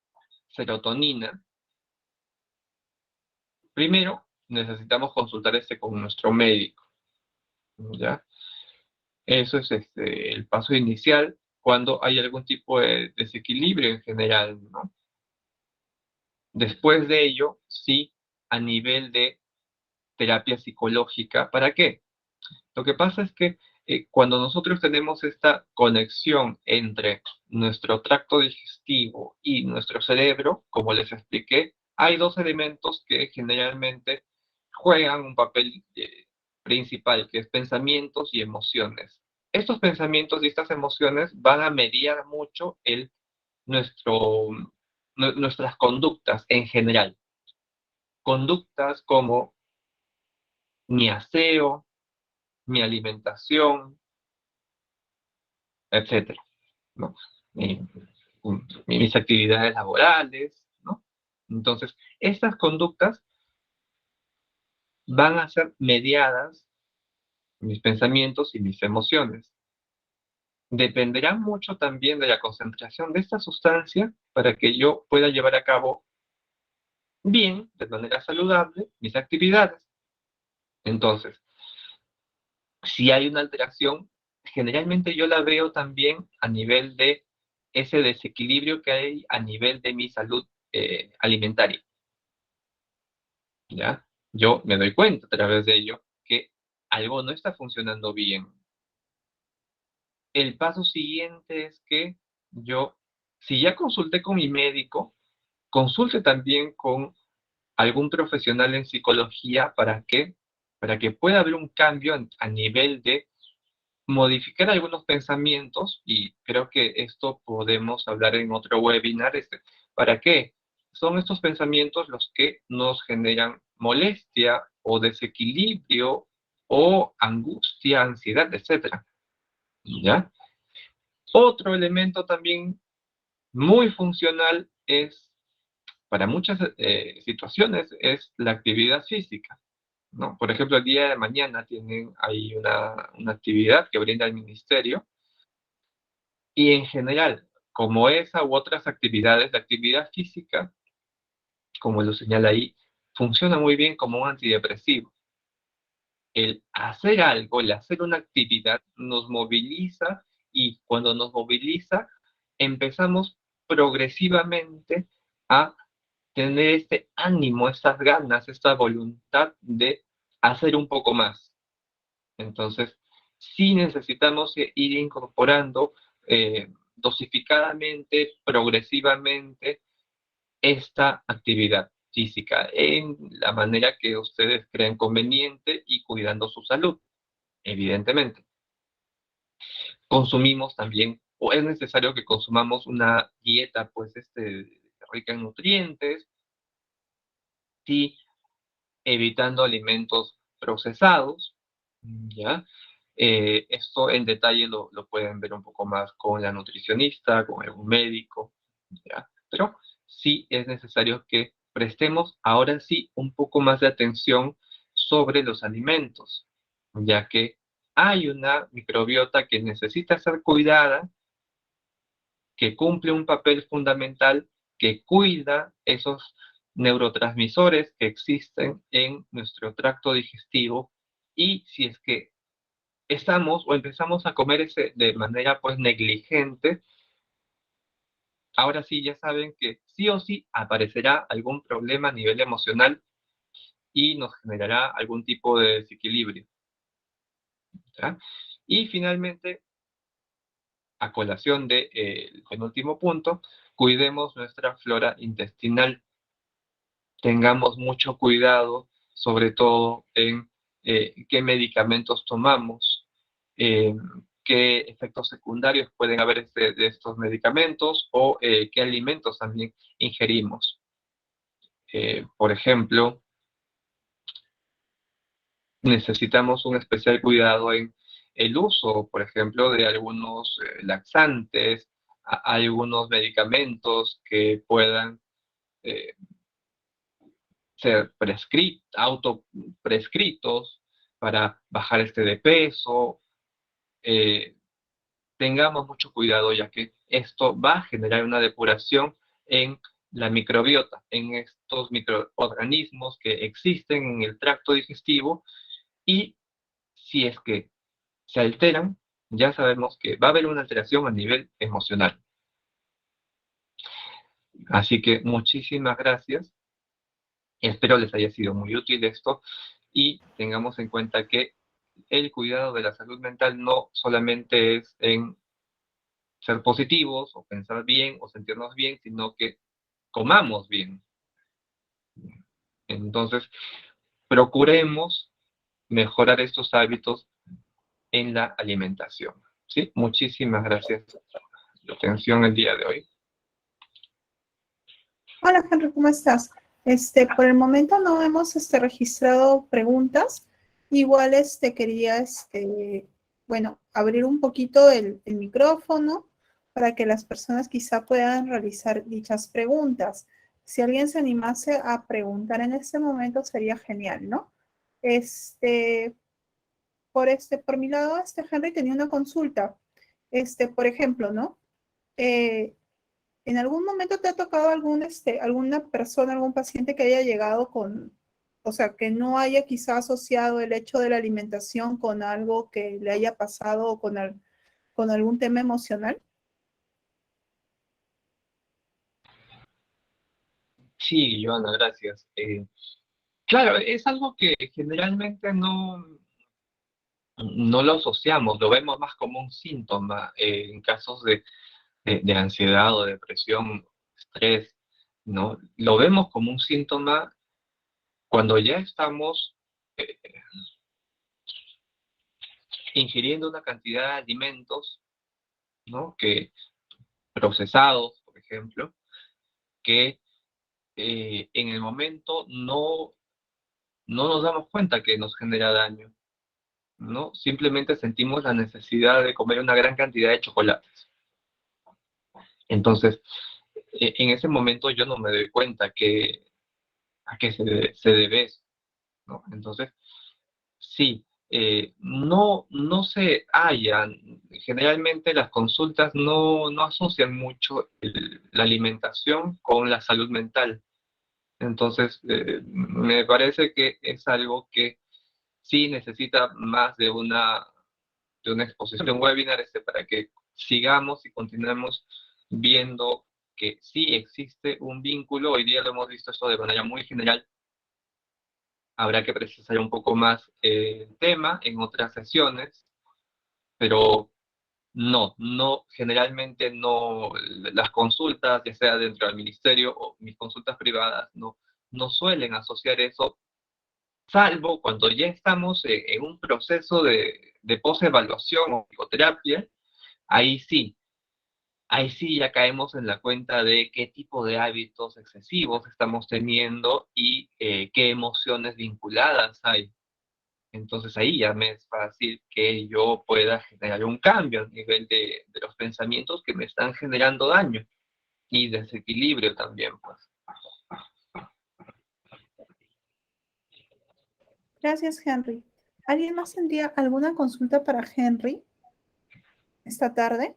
serotonina? Primero, necesitamos consultar con nuestro médico, ¿ya? Eso es el paso inicial cuando hay algún tipo de desequilibrio en general, ¿no? Después de ello, sí, a nivel de terapia psicológica, ¿para qué? Lo que pasa es que cuando nosotros tenemos esta conexión entre nuestro tracto digestivo y nuestro cerebro, como les expliqué, hay dos elementos que generalmente juegan un papel principal, que es pensamientos y emociones. Estos pensamientos y estas emociones van a mediar mucho nuestro, nuestras conductas en general. Conductas como mi aseo, mi alimentación, etcétera, ¿no? Mi- mis actividades laborales, ¿no? Entonces, estas conductas van a ser mediadas, mis pensamientos y mis emociones. Dependerá mucho también de la concentración de esta sustancia para que yo pueda llevar a cabo bien, de manera saludable, mis actividades. Entonces, si hay una alteración, generalmente yo la veo también a nivel de ese desequilibrio que hay a nivel de mi salud alimentaria, ¿ya? Yo me doy cuenta a través de ello que algo no está funcionando bien. El paso siguiente es que yo, si ya consulté con mi médico, consulte también con algún profesional en psicología. ¿Para qué? Para que pueda haber un cambio a nivel de modificar algunos pensamientos, y creo que esto podemos hablar en otro webinar. ¿Para qué? Son estos pensamientos los que nos generan molestia o desequilibrio o angustia, ansiedad, etcétera, ¿ya? Otro elemento también muy funcional es, para muchas situaciones, es la actividad física, ¿no? Por ejemplo, el día de mañana tienen ahí una actividad que brinda el ministerio, y en general, como esa u otras actividades, la actividad física, como lo señala ahí, funciona muy bien como un antidepresivo. El hacer algo, el hacer una actividad nos moviliza, y cuando nos moviliza empezamos progresivamente a tener este ánimo, estas ganas, esta voluntad de hacer un poco más. Entonces, sí necesitamos ir incorporando dosificadamente, progresivamente, esta actividad física en la manera que ustedes creen conveniente y cuidando su salud, evidentemente. consumimos también, o es necesario que consumamos una dieta, pues, rica en nutrientes, y evitando alimentos procesados, ¿ya? Esto en detalle lo pueden ver un poco más con la nutricionista, con algún médico, ¿ya? Pero sí es necesario que prestemos ahora sí un poco más de atención sobre los alimentos, ya que hay una microbiota que necesita ser cuidada, que cumple un papel fundamental, que cuida esos neurotransmisores que existen en nuestro tracto digestivo, y si es que estamos o empezamos a comer de manera pues negligente, ahora sí ya saben que sí o sí aparecerá algún problema a nivel emocional y nos generará algún tipo de desequilibrio, ¿ya? Y finalmente, a colación del penúltimo punto, cuidemos nuestra flora intestinal. Tengamos mucho cuidado, sobre todo en qué medicamentos tomamos, eh, qué efectos secundarios pueden haber de estos medicamentos, o qué alimentos también ingerimos. Por ejemplo, necesitamos un especial cuidado en el uso, por ejemplo, de algunos laxantes, algunos medicamentos que puedan eh, ser autoprescritos para bajar de peso. eh, Tengamos mucho cuidado, ya que esto va a generar una depuración en la microbiota, en estos microorganismos que existen en el tracto digestivo, y si es que se alteran, ya sabemos que va a haber una alteración a nivel emocional. Así que muchísimas gracias. Espero les haya sido muy útil esto, y tengamos en cuenta que el cuidado de la salud mental no solamente es en ser positivos o pensar bien o sentirnos bien, sino que comamos bien. Entonces, procuremos mejorar estos hábitos en la alimentación. ¿Sí? Muchísimas gracias por la atención el día de hoy. Hola Henry, ¿cómo estás? Por el momento no hemos registrado preguntas. Igual quería bueno, abrir un poquito el micrófono para que las personas quizá puedan realizar dichas preguntas. Si alguien se animase a preguntar en este momento sería genial, ¿no? Por mi lado, Henry tenía una consulta. Por ejemplo, ¿no? ¿En algún momento te ha tocado alguna persona, algún paciente que haya llegado o sea, que no haya quizá asociado el hecho de la alimentación con algo que le haya pasado o con algún tema emocional? Sí, Joana, gracias. Claro, es algo que generalmente no lo asociamos, lo vemos más como un síntoma en casos de ansiedad o depresión, estrés, ¿no? Lo vemos como un síntoma cuando ya estamos eh, ingiriendo una cantidad de alimentos, ¿no? Que procesados, por ejemplo, que en el momento no nos damos cuenta que nos genera daño, ¿no? Simplemente sentimos la necesidad de comer una gran cantidad de chocolates. Entonces, en ese momento yo no me doy cuenta a qué se debe eso, ¿no? Entonces, sí, no se hallan, generalmente las consultas no asocian mucho la alimentación con la salud mental. Entonces, me parece que es algo que sí necesita más de una exposición, de un webinar para que sigamos y continuemos viendo que sí existe un vínculo. Hoy día lo hemos visto esto de manera muy general. Habrá que precisar un poco más el tema en otras sesiones, pero generalmente no, las consultas, ya sea dentro del ministerio o mis consultas privadas, no suelen asociar eso, salvo cuando ya estamos en un proceso de postevaluación o psicoterapia, ahí sí, ahí sí ya caemos en la cuenta de qué tipo de hábitos excesivos estamos teniendo y qué emociones vinculadas hay. Entonces ahí ya me es fácil que yo pueda generar un cambio a nivel de los pensamientos que me están generando daño y desequilibrio también, pues. Gracias, Henry. ¿Alguien más tendría alguna consulta para Henry esta tarde?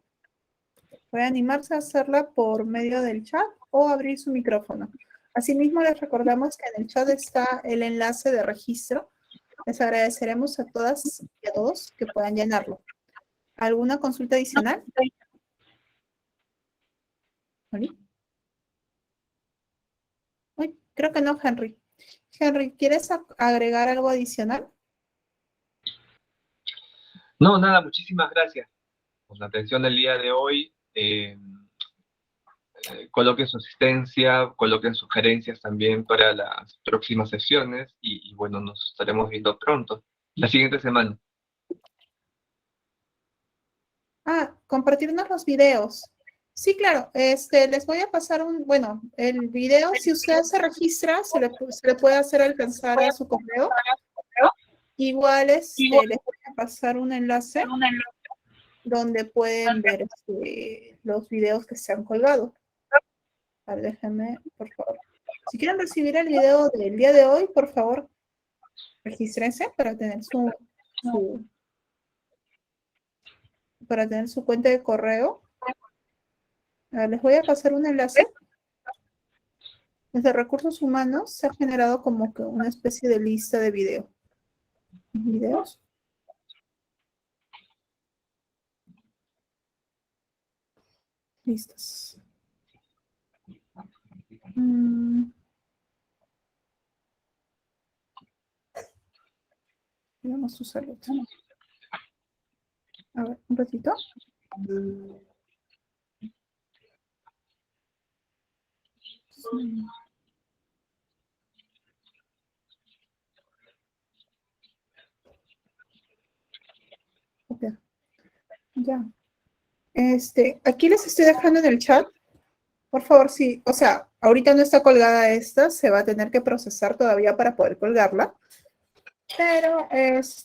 Puede animarse a hacerla por medio del chat o abrir su micrófono. Asimismo, les recordamos que en el chat está el enlace de registro. Les agradeceremos a todas y a todos que puedan llenarlo. ¿Alguna consulta adicional? ¿Oli? Uy, creo que no, Henry. Henry, ¿quieres agregar algo adicional? No, nada, muchísimas gracias por la atención del día de hoy. Coloquen su asistencia, coloquen sugerencias también para las próximas sesiones y bueno, nos estaremos viendo pronto, la siguiente semana. Ah, compartirnos los videos. Sí, claro, les voy a pasar bueno, el video, si usted se registra, se le puede hacer alcanzar a su correo. Igual, les voy a pasar un enlace donde pueden ver los videos que se han colgado. A ver, déjenme, por favor. Si quieren recibir el video del día de hoy, por favor, regístrense para tener su cuenta de correo. Les voy a pasar un enlace. Desde Recursos Humanos se ha generado como que una especie de lista de videos. Listos. Veamos su salud. A ver, un ratito. Sí. Ok. Ya. Aquí les estoy dejando en el chat. Por favor, sí. O sea, ahorita no está colgada esta. Se va a tener que procesar todavía para poder colgarla. Pero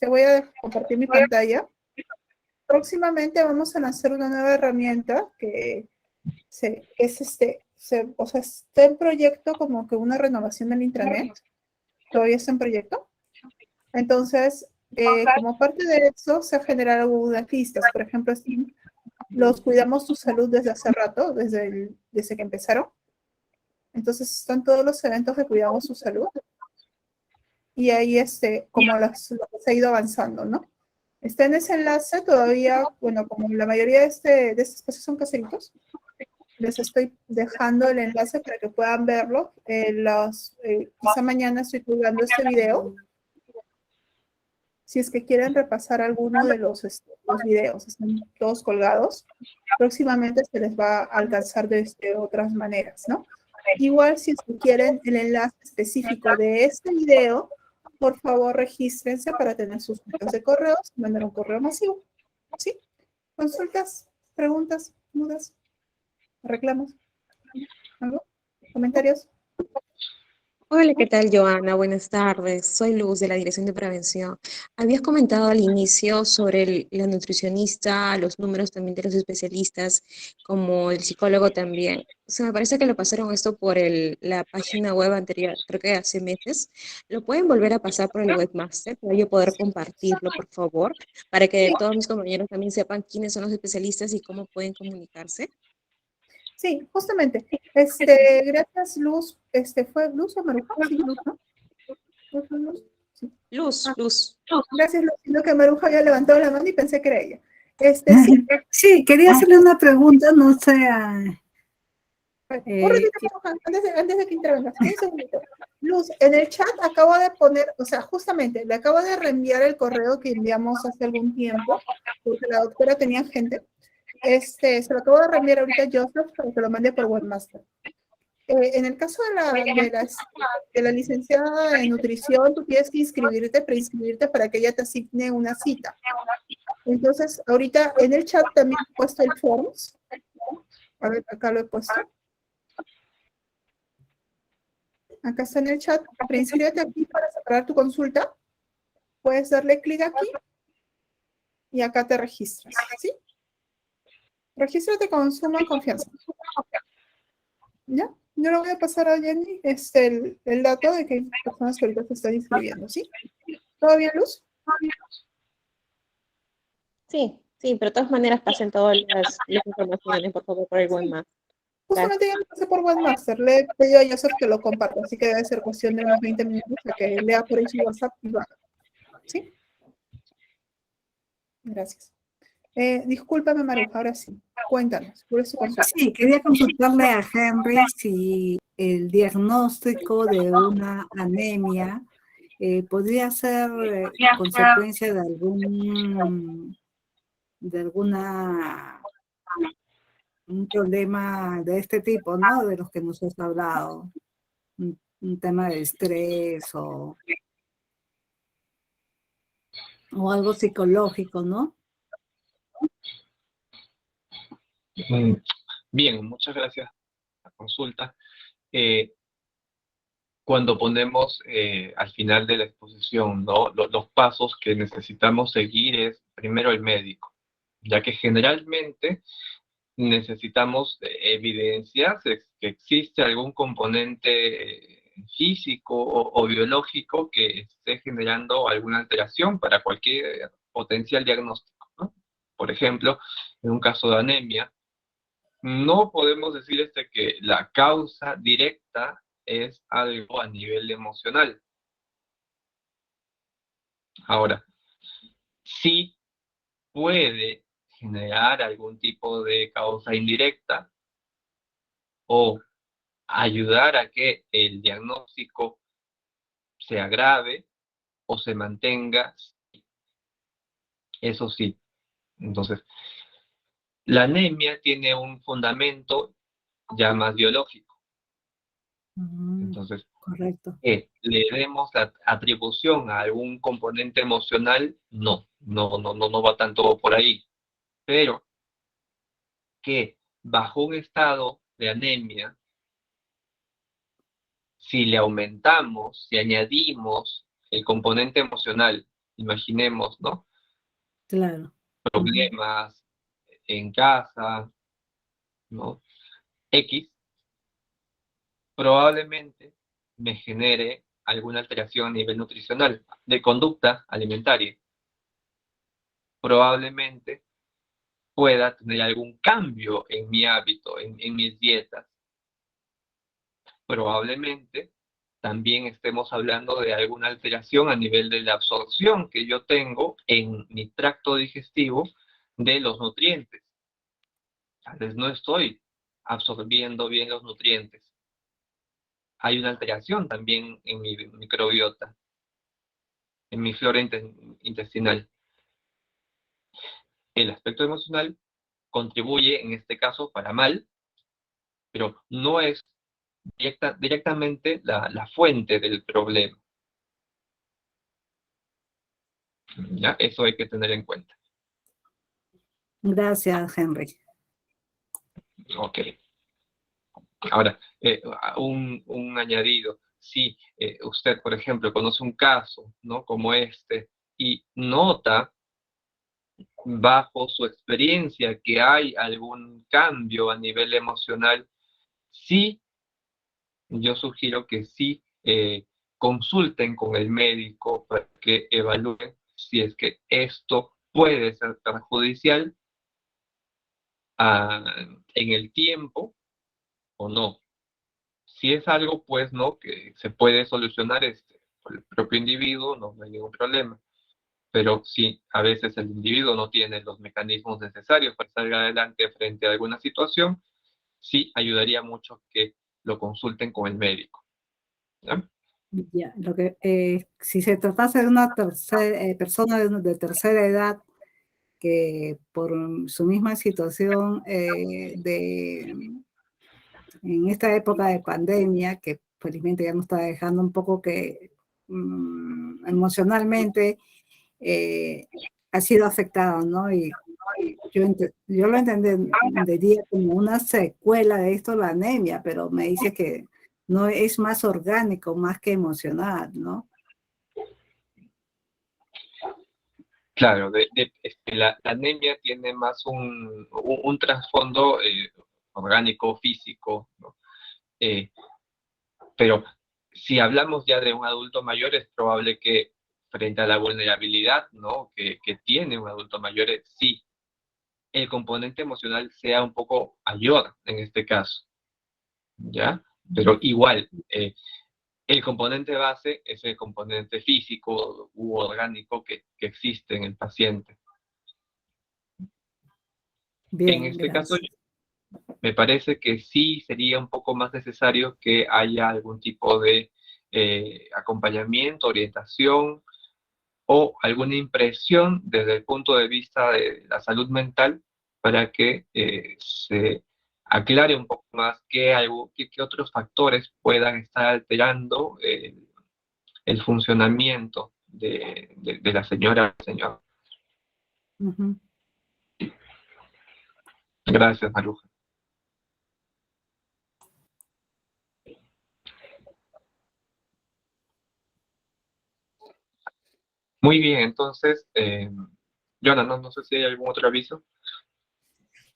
voy a compartir mi pantalla. Próximamente vamos a lanzar una nueva herramienta que o sea, está en proyecto como que una renovación del intranet. Todavía está en proyecto. Entonces, como parte de eso, se han generado algunas listas. Por ejemplo, los cuidamos tu salud desde hace rato, desde que empezaron. Entonces, están todos los eventos de cuidamos su salud. Y ahí, como lo que se ha ido avanzando, ¿no? Está en ese enlace todavía, bueno, como la mayoría de estos espacios son caseritos, les estoy dejando el enlace para que puedan verlo. Quizá mañana estoy colgando este video. Si es que quieren repasar alguno de los videos, están todos colgados. Próximamente se les va a alcanzar de otras maneras, ¿no? Igual, si es que quieren el enlace específico de este video, por favor, regístrense para tener sus cuentas de correos, mandar un correo masivo. ¿Sí? ¿Consultas? ¿Preguntas? ¿Dudas? ¿Reclamos? ¿Algo? ¿Comentarios? Hola, ¿qué tal, Joana? Buenas tardes. Soy Luz de la Dirección de Prevención. Habías comentado al inicio sobre la nutricionista, los números también de los especialistas, como el psicólogo también. O sea, me parece que lo pasaron esto por la página web anterior, creo que hace meses. ¿Lo pueden volver a pasar por el webmaster para yo poder compartirlo, por favor? Para que todos mis compañeros también sepan quiénes son los especialistas y cómo pueden comunicarse. Sí, justamente. Gracias, Luz. ¿Fue Luz o Maruja? Sí, Luz, ¿no? Luz. Sí. Luz. Gracias, Luz. Sino que Maruja había levantado la mano y pensé que era ella. Sí, sí, quería hacerle una pregunta, no sé. Un ratito, Maruja, antes de que intervengas. Un segundito. Luz, en el chat acabo de poner, o sea, justamente, le acabo de reenviar el correo que enviamos hace algún tiempo, porque la doctora tenía gente. Se lo acabo de reenviar ahorita a Joseph para que lo mande por webmaster. En el caso de la licenciada en nutrición, tú tienes que preinscribirte para que ella te asigne una cita. Entonces, ahorita en el chat también he puesto el Forms. A ver, acá lo he puesto. Acá está en el chat. Preinscríbete aquí para separar tu consulta. Puedes darle clic aquí y acá te registras, ¿sí? Regístrate con suma confianza. ¿Ya? Yo le voy a pasar a Jenny el dato de que hay personas que ahorita se están inscribiendo, ¿sí? ¿Todo bien, Luz? Sí, sí, pero de todas maneras pasen todas las informaciones, por favor, por el buen más. Justamente ya me pasé por Webmaster. Le he pedido a Joseph que lo comparta, así que debe ser cuestión de unos 20 minutos a que lea por ahí su WhatsApp y lo haga. ¿Sí? Gracias. Discúlpame, Maruja, ahora sí. Cuéntanos, por eso consulta. Sí, quería consultarle a Henry si el diagnóstico de una anemia podría ser consecuencia de un problema de este tipo, ¿no? De los que nos has hablado. Un tema de estrés o algo psicológico, ¿no? Bien, muchas gracias por la consulta. Cuando ponemos al final de la exposición, ¿no? Los pasos que necesitamos seguir es primero el médico, ya que generalmente necesitamos evidencias de que existe algún componente físico o biológico que esté generando alguna alteración para cualquier potencial diagnóstico, ¿no? Por ejemplo, en un caso de anemia, no podemos decir que la causa directa es algo a nivel emocional. Ahora, sí puede generar algún tipo de causa indirecta o ayudar a que el diagnóstico se agrave o se mantenga, eso sí. Entonces, la anemia tiene un fundamento ya más biológico. Entonces, correcto. Que le demos la atribución a algún componente emocional, no va tanto por ahí. Pero que bajo un estado de anemia, si le aumentamos, si añadimos el componente emocional, imaginemos, ¿no? Claro. Problemas en casa, ¿no? X, probablemente me genere alguna alteración a nivel nutricional, de conducta alimentaria. Probablemente pueda tener algún cambio en mi hábito, en mis dietas. Probablemente también estemos hablando de alguna alteración a nivel de la absorción que yo tengo en mi tracto digestivo de los nutrientes. Tal vez no estoy absorbiendo bien los nutrientes. Hay una alteración también en mi microbiota, en mi flora intestinal. El aspecto emocional contribuye en este caso para mal, pero no es directamente la fuente del problema. ¿Ya? Eso hay que tener en cuenta. Gracias, Henry. Ok. Ahora, un añadido. Si usted, por ejemplo, conoce un caso, ¿no? Como este, y nota bajo su experiencia que hay algún cambio a nivel emocional, sí, yo sugiero que sí consulten con el médico para que evalúen si es que esto puede ser perjudicial en el tiempo o no. Si es algo, pues, ¿no? Que se puede solucionar por el propio individuo, no hay ningún problema. Pero si a veces el individuo no tiene los mecanismos necesarios para salir adelante frente a alguna situación, sí ayudaría mucho que lo consulten con el médico. ¿Ya? Ya, si se tratase de una persona de tercera edad que por su misma situación en esta época de pandemia, que felizmente ya nos está dejando un poco que emocionalmente ha sido afectado, ¿no? Y yo lo entendería como una secuela de esto, la anemia, pero me dice que no es más orgánico, más que emocional, ¿no? Claro, la anemia tiene más un trasfondo orgánico, físico, ¿no? Pero si hablamos ya de un adulto mayor, es probable que frente a la vulnerabilidad, ¿no? que tiene un adulto mayor, sí, el componente emocional sea un poco mayor en este caso, ¿ya? Pero igual, el componente base es el componente físico u orgánico que existe en el paciente. En Bien, este caso, gracias. me parece que sí sería un poco más necesario que haya algún tipo de acompañamiento, orientación o alguna impresión desde el punto de vista de la salud mental para que se aclare un poco más qué otros factores puedan estar alterando el funcionamiento de la señora o señor. Ujú. Gracias, Maruja. Muy bien, entonces, Joana, no sé si hay algún otro aviso.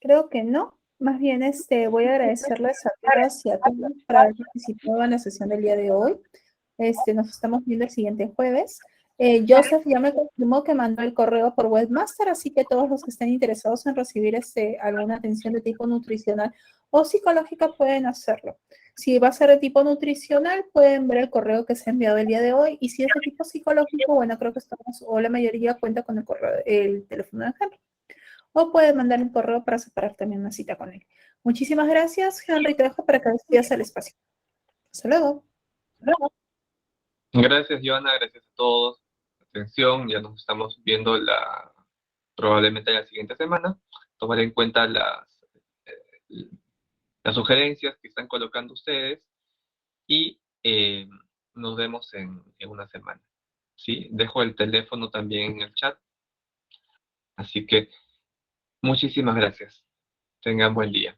Creo que no. Más bien, voy a agradecerles a todas y a todos por haber participado en la sesión del día de hoy. Nos estamos viendo el siguiente jueves. Joseph ya me confirmó que mandó el correo por Webmaster, así que todos los que estén interesados en recibir alguna atención de tipo nutricional o psicológica pueden hacerlo. Si va a ser de tipo nutricional, pueden ver el correo que se ha enviado el día de hoy. Y si es de tipo psicológico, bueno, creo que estamos, o la mayoría cuenta con el teléfono de Henry. O pueden mandar un correo para separar también una cita con él. Muchísimas gracias, Henry. Te dejo para que despidas el espacio. Hasta luego. Gracias, Joana, gracias a todos. Atención, ya nos estamos viendo probablemente la siguiente semana. Tomar en cuenta las sugerencias que están colocando ustedes y nos vemos en una semana. ¿Sí? Dejo el teléfono también en el chat. Así que muchísimas gracias. Tengan buen día.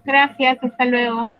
Gracias, hasta luego.